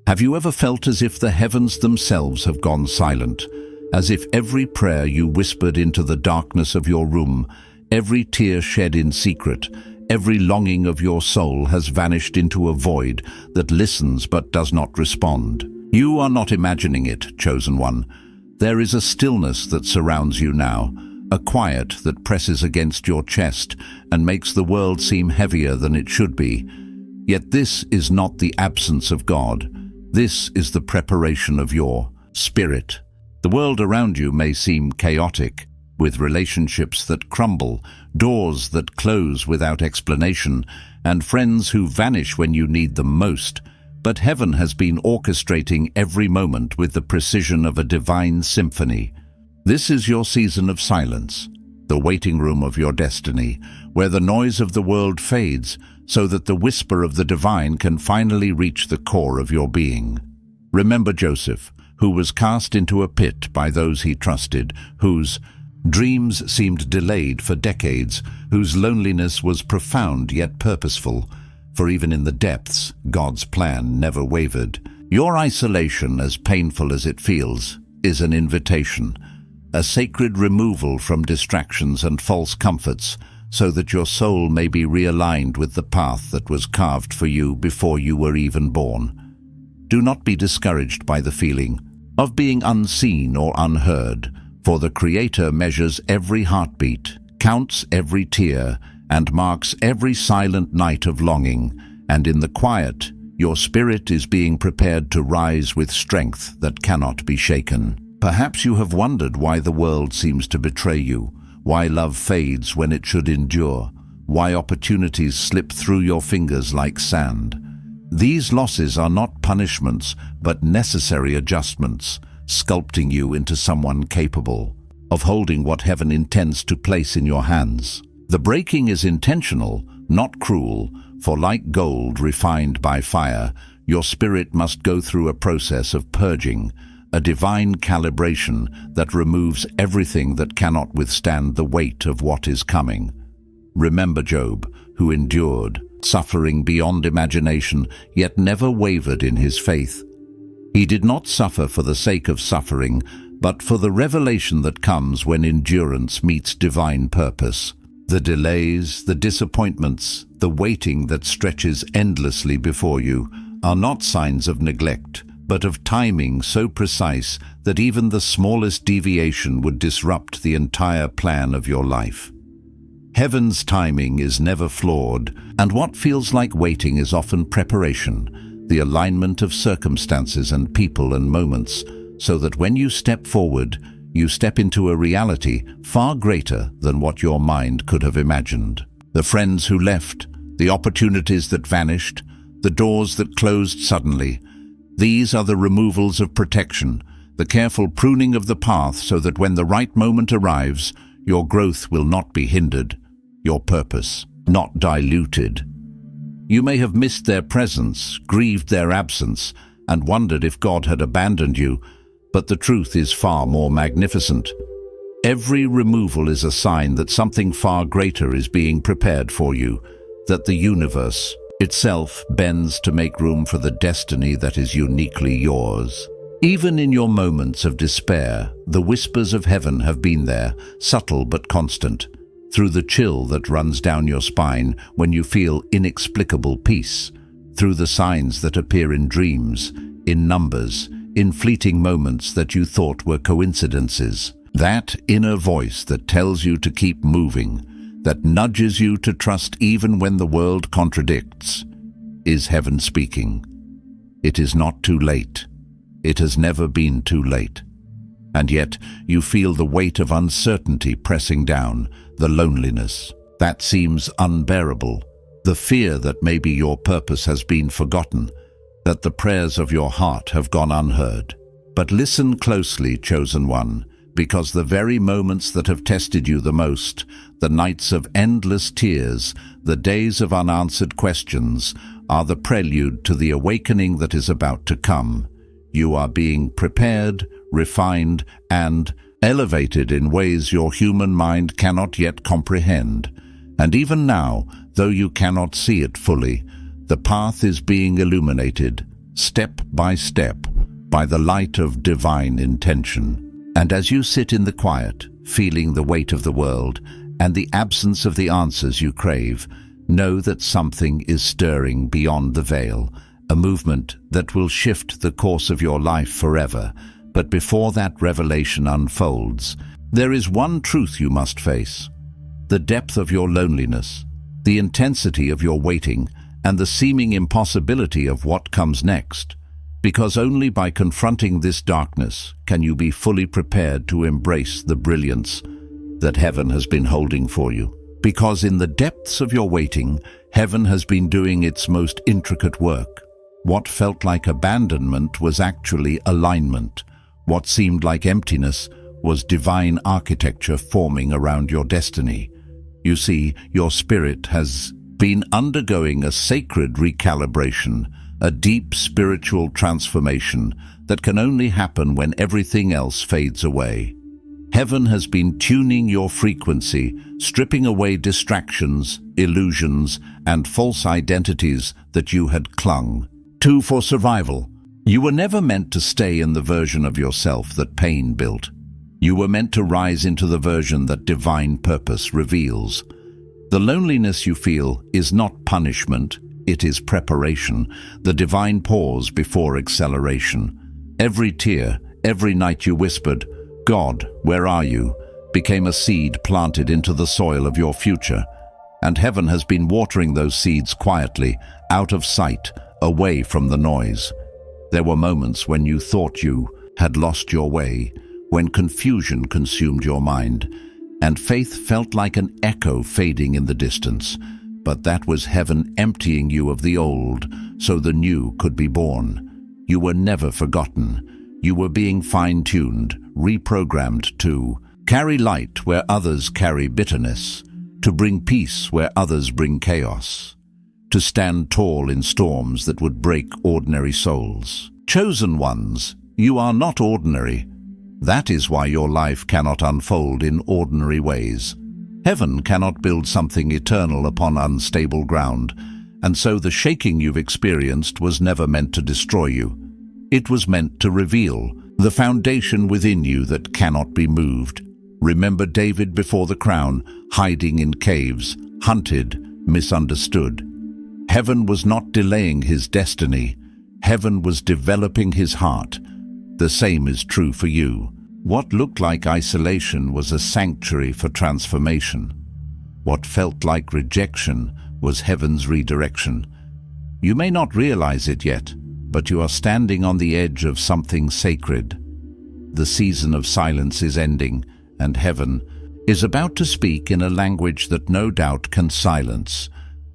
Have you ever felt as if the heavens themselves have gone silent, as if every prayer you whispered into the darkness of your room, every tear shed in secret, every longing of your soul has vanished into a void that listens but does not respond? You are not imagining it, chosen one. There is a stillness that surrounds you now, a quiet that presses against your chest and makes the world seem heavier than it should be. Yet this is not the absence of God. This is the preparation of your spirit. The world around you may seem chaotic, with relationships that crumble, doors that close without explanation, and friends who vanish when you need them most. But heaven has been orchestrating every moment with the precision of a divine symphony. This is your season of silence, the waiting room of your destiny, where the noise of the world fades so that the whisper of the divine can finally reach the core of your being. Remember Joseph, who was cast into a pit by those he trusted, whose dreams seemed delayed for decades, whose loneliness was profound yet purposeful, for even in the depths, God's plan never wavered. Your isolation, as painful as it feels, is an invitation, a sacred removal from distractions and false comforts, so that your soul may be realigned with the path that was carved for you before you were even born. Do not be discouraged by the feeling of being unseen or unheard, for the Creator measures every heartbeat, counts every tear, and marks every silent night of longing, and in the quiet, your spirit is being prepared to rise with strength that cannot be shaken. Perhaps you have wondered why the world seems to betray you, why love fades when it should endure, why opportunities slip through your fingers like sand. These losses are not punishments, but necessary adjustments, sculpting you into someone capable of holding what heaven intends to place in your hands. The breaking is intentional, not cruel, for like gold refined by fire, your spirit must go through a process of purging, a divine calibration that removes everything that cannot withstand the weight of what is coming. Remember Job, who endured, suffering beyond imagination, yet never wavered in his faith. He did not suffer for the sake of suffering, but for the revelation that comes when endurance meets divine purpose. The delays, the disappointments, the waiting that stretches endlessly before you are not signs of neglect, but of timing so precise that even the smallest deviation would disrupt the entire plan of your life. Heaven's timing is never flawed, and what feels like waiting is often preparation, the alignment of circumstances and people and moments, so that when you step forward, you step into a reality far greater than what your mind could have imagined. The friends who left, the opportunities that vanished, the doors that closed suddenly, these are the removals of protection, the careful pruning of the path so that when the right moment arrives, your growth will not be hindered, your purpose not diluted. You may have missed their presence, grieved their absence, and wondered if God had abandoned you, but the truth is far more magnificent. Every removal is a sign that something far greater is being prepared for you, that the universe itself bends to make room for the destiny that is uniquely yours. Even in your moments of despair, the whispers of heaven have been there, subtle but constant, through the chill that runs down your spine when you feel inexplicable peace, through the signs that appear in dreams, in numbers, in fleeting moments that you thought were coincidences. That inner voice that tells you to keep moving, that nudges you to trust even when the world contradicts, is heaven speaking. It is not too late. It has never been too late. And yet you feel the weight of uncertainty pressing down, the loneliness that seems unbearable, the fear that maybe your purpose has been forgotten, that the prayers of your heart have gone unheard. But listen closely, chosen one, because the very moments that have tested you the most, the nights of endless tears, the days of unanswered questions, are the prelude to the awakening that is about to come. You are being prepared, refined, and elevated in ways your human mind cannot yet comprehend. And even now, though you cannot see it fully, the path is being illuminated, step by step, by the light of divine intention. And as you sit in the quiet, feeling the weight of the world and the absence of the answers you crave, know that something is stirring beyond the veil, a movement that will shift the course of your life forever. But before that revelation unfolds, there is one truth you must face: the depth of your loneliness, the intensity of your waiting, and the seeming impossibility of what comes next. Because only by confronting this darkness can you be fully prepared to embrace the brilliance that heaven has been holding for you. Because in the depths of your waiting, heaven has been doing its most intricate work. What felt like abandonment was actually alignment. What seemed like emptiness was divine architecture forming around your destiny. You see, your spirit has been undergoing a sacred recalibration, a deep spiritual transformation that can only happen when everything else fades away. Heaven has been tuning your frequency, stripping away distractions, illusions, and false identities that you had clung to for survival. You were never meant to stay in the version of yourself that pain built. You were meant to rise into the version that divine purpose reveals. The loneliness you feel is not punishment, it is preparation, the divine pause before acceleration. Every tear, every night you whispered, "God, where are you?" became a seed planted into the soil of your future. And heaven has been watering those seeds quietly, out of sight, away from the noise. There were moments when you thought you had lost your way, when confusion consumed your mind, and faith felt like an echo fading in the distance. But that was heaven emptying you of the old, so the new could be born. You were never forgotten. You were being fine-tuned, reprogrammed to carry light where others carry bitterness, to bring peace where others bring chaos, to stand tall in storms that would break ordinary souls. Chosen ones, you are not ordinary. That is why your life cannot unfold in ordinary ways. Heaven cannot build something eternal upon unstable ground, and so the shaking you've experienced was never meant to destroy you. It was meant to reveal the foundation within you that cannot be moved. Remember David before the crown, hiding in caves, hunted, misunderstood. Heaven was not delaying his destiny. Heaven was developing his heart. The same is true for you. What looked like isolation was a sanctuary for transformation. What felt like rejection was heaven's redirection. You may not realize it yet, but you are standing on the edge of something sacred. The season of silence is ending, and heaven is about to speak in a language that no doubt can silence.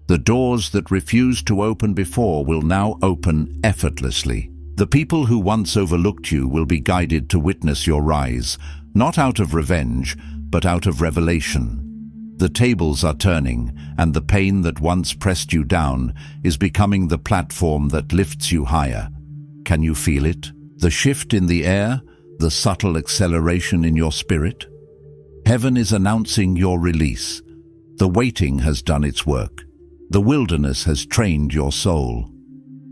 The doors that refused to open before will now open effortlessly. The people who once overlooked you will be guided to witness your rise, not out of revenge, but out of revelation. The tables are turning, and the pain that once pressed you down is becoming the platform that lifts you higher. Can you feel it? The shift in the air, the subtle acceleration in your spirit? Heaven is announcing your release. The waiting has done its work. The wilderness has trained your soul.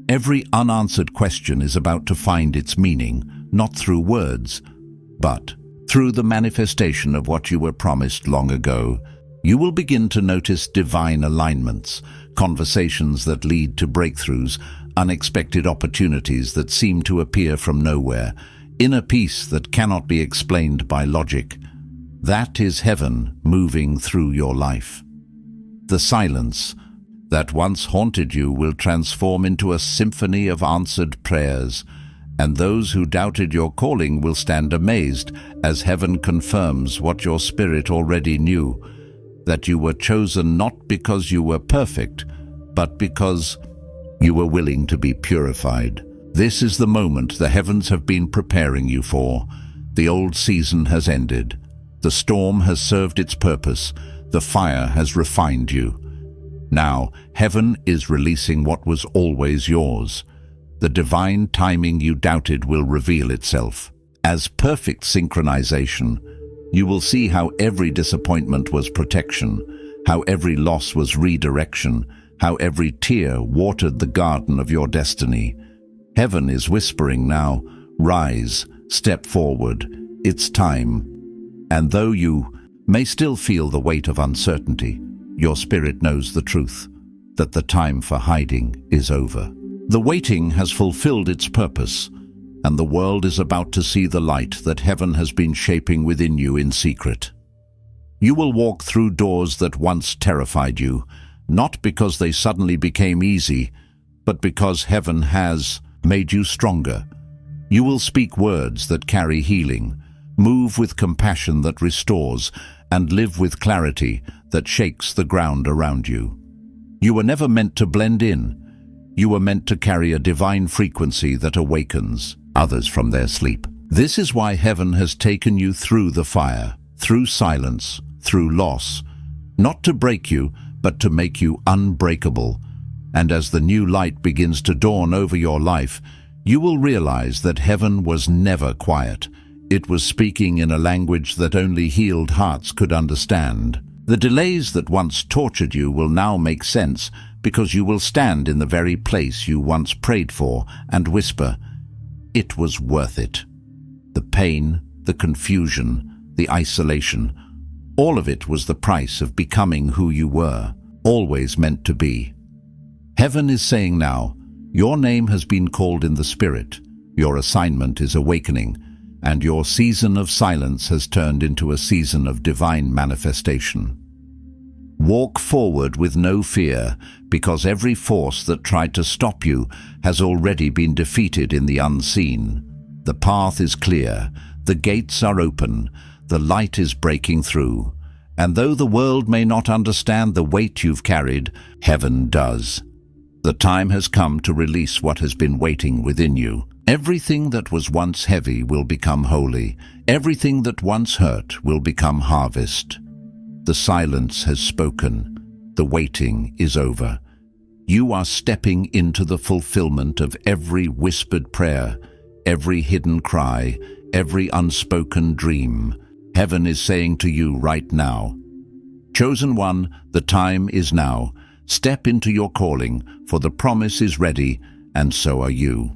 Every unanswered question is about to find its meaning, not through words, but through the manifestation of what you were promised long ago. You will begin to notice divine alignments, conversations that lead to breakthroughs, unexpected opportunities that seem to appear from nowhere, inner peace that cannot be explained by logic. That is heaven moving through your life. The silence that once haunted you will transform into a symphony of answered prayers, and those who doubted your calling will stand amazed as heaven confirms what your spirit already knew, that you were chosen not because you were perfect, but because you were willing to be purified. This is the moment the heavens have been preparing you for. The old season has ended. The storm has served its purpose. The fire has refined you. Now, heaven is releasing what was always yours. The divine timing you doubted will reveal itself. As perfect synchronization, you will see how every disappointment was protection, how every loss was redirection, how every tear watered the garden of your destiny. Heaven is whispering now, rise, step forward, it's time. And though you may still feel the weight of uncertainty, your spirit knows the truth, that the time for hiding is over. The waiting has fulfilled its purpose, and the world is about to see the light that heaven has been shaping within you in secret. You will walk through doors that once terrified you, not because they suddenly became easy, but because heaven has made you stronger. You will speak words that carry healing, move with compassion that restores, and live with clarity that shakes the ground around you. You were never meant to blend in. You were meant to carry a divine frequency that awakens others from their sleep. This is why heaven has taken you through the fire, through silence, through loss, not to break you, but to make you unbreakable. And as the new light begins to dawn over your life, you will realize that heaven was never quiet. It was speaking in a language that only healed hearts could understand. The delays that once tortured you will now make sense, because you will stand in the very place you once prayed for and whisper, "It was worth it." The pain, the confusion, the isolation, all of it was the price of becoming who you were, always meant to be. Heaven is saying now, your name has been called in the Spirit, your assignment is awakening, and your season of silence has turned into a season of divine manifestation. Walk forward with no fear, because every force that tried to stop you has already been defeated in the unseen. The path is clear, the gates are open, the light is breaking through. And though the world may not understand the weight you've carried, heaven does. The time has come to release what has been waiting within you. Everything that was once heavy will become holy. Everything that once hurt will become harvest. The silence has spoken. The waiting is over. You are stepping into the fulfillment of every whispered prayer, every hidden cry, every unspoken dream. Heaven is saying to you right now, chosen one, the time is now. Step into your calling, for the promise is ready, and so are you.